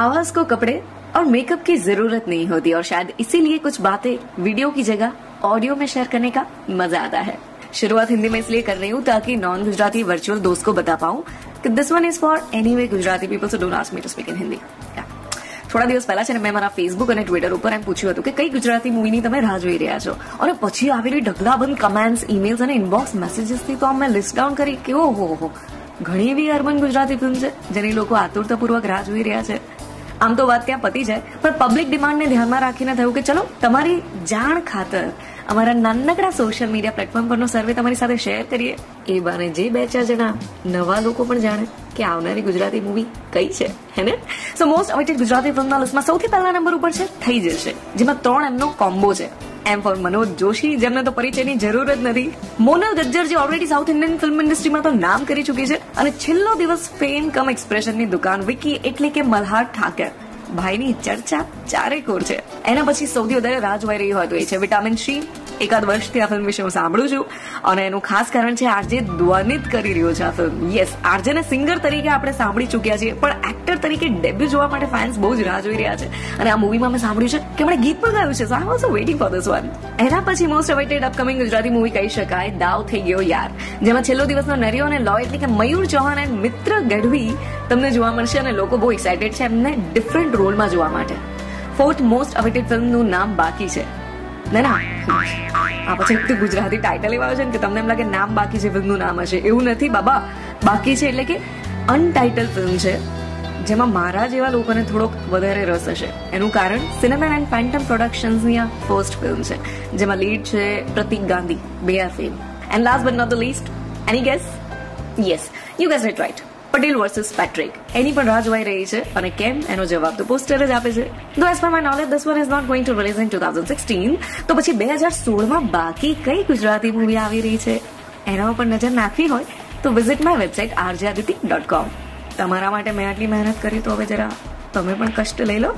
आवाज को कपड़े और मेकअप की जरूरत नहीं होती और शायद इसीलिए कुछ बातें वीडियो की जगह ऑडियो में शेयर करने का मजा आता है। शुरुआत हिंदी में इसलिए कर रही हूँ ताकि नॉन गुजराती वर्चुअल दोस्त को बता पाऊं कि this one is for anyway Gujarati people, so don't ask me to speak in Hindi. થોડા દિવસ પહેલા છે ને મેં મારા ફેસબુક અને ટ્વિટર ઉપર એમ પૂછ્યું હતું કે કઈ ગુજરાતી મૂવીની તમે રાહ જોઈ રહ્યા છો, અને પછી આવેલી ઢગલાબંધ કમેન્ટ્સ, ઈમેલ્સ અને ઇનબોક્સ મેસેજીસથી તો મેં લિસ્ટ ડાઉન કરી કે ઓહો ઘણી એવી અર્બન ગુજરાતી ફિલ્મ છે જેની લોકો આતુરતાપૂર્વક રાહ જોઈ રહ્યા છે। આમ તો વાત ત્યાં પતી જાય, પણ પબ્લિક ડિમાન્ડને ધ્યાનમાં રાખીને થયું કે ચલો તમારી જાણ ખાતર અમારા નાનકડા સોશિયલ મીડિયા પ્લેટફોર્મ પરનો સર્વે તમારી સાથે શેર કરીએ। એ બાને જે 2-4 જણા નવા લોકો પણ જાણે કે આવનારી ગુજરાતી મૂવી કઈ છે, હે ને? સો મોસ્ટ અવેટેડ ગુજરાતી ફિલ્મના લિસ્ટમાં સૌથી પહેલા નંબર ઉપર છે થઈ જશે, જેમાં 3 એમનો કોમ્બો છે। એમ ફોર મનોજ જોશી, જેમને તો પરિચયની જરૂર જ નથી, મોનલ ગજ્જર જે ઓલરેડી સાઉથ ઇન્ડિયન ફિલ્મ ઇન્ડસ્ટ્રીમાં તો નામ કરી ચૂકી છે, અને છેલ્લો દિવસ ફેમ કમ એક્સપ્રેશનની દુકાન વિકી એટલે કે મલ્હાર ઠાકર ભાઈની ચર્ચા ચારેકોર છે। એના પછી સૌથી વધારે રાહ જોઈ રહી હોય તો એ છે વિટામિન સી। એકાદ વર્ષથી આ ફિલ્મ વિશે હું સાંભળું છું, અને એનું ખાસ કારણ છે આરજે ધ્વનિત કરી રહ્યો છે આ ફિલ્મ। યસ, આરજેને સિંગર તરીકે આપણે સાંભળી ચૂક્યા છીએ, પણ એક્ટર તરીકે ડેબ્યુ જોવા માટે ફેન્સ બહુ જ રાહ જોઈ રહ્યા છે, અને આ મૂવીમાં મેં સાંભળ્યું છે કે એમણે ગીત પણ ગાયું છે, so I was waiting for this one. એના પછી most awaited upcoming Gujarati movie કહી શકાય દાવ થઈ ગયો યાર, જેમાં છેલ્લો દિવસનો નરિયો અને લો એટલે કે મયુર ચૌહાણ અને મિત્ર ગઢવી તમને જોવા મળશે, અને લોકો બહુ એક્સાઇટેડ છે એમને ડિફરન્ટ રોલમાં જોવા માટે। ફોર્થ મોસ્ટ અવેટેડ ફિલ્મનું નામ બાકી છે। ના આ પછી ગુજરાતી ટાઇટલ એવા છે ને કે તમને એમ લાગે નામ બાકી છે, ફિલ્મનું નામ હશે, એવું નથી બાબા। બાકી છે એટલે કે અનટાઇટલ ફિલ્મ છે, જેમાં મારા જેવા લોકોને થોડોક વધારે રસ હશે। એનું કારણ સિનેમા એન્ડ ફેન્ટમ પ્રોડક્શન્સની આ ફર્સ્ટ ફિલ્મ છે, જેમાં લીડ છે Pratik Gandhi, Bey Yaar fame. And last but not the least, any guess? Yes, you guess it right, Patel versus Patrick. એની પણ રાહ જોવાઈ રહી છે, અને કેમ એનો જવાબ તો પોસ્ટર જ આપે છે। No as per my knowledge this one is not going to release in 2016, તો પછી 2016માં બાકી કઈ ગુજરાતી મૂવી આવી રહી છે એના ઉપર નજર નાખવી હોય તો વિઝિટ માય વેબસાઇટ rjaditi.com। તમારા માટે મેં આટલી મહેનત કરી તો હવે જરા તમે પણ કષ્ટ લઈ લો।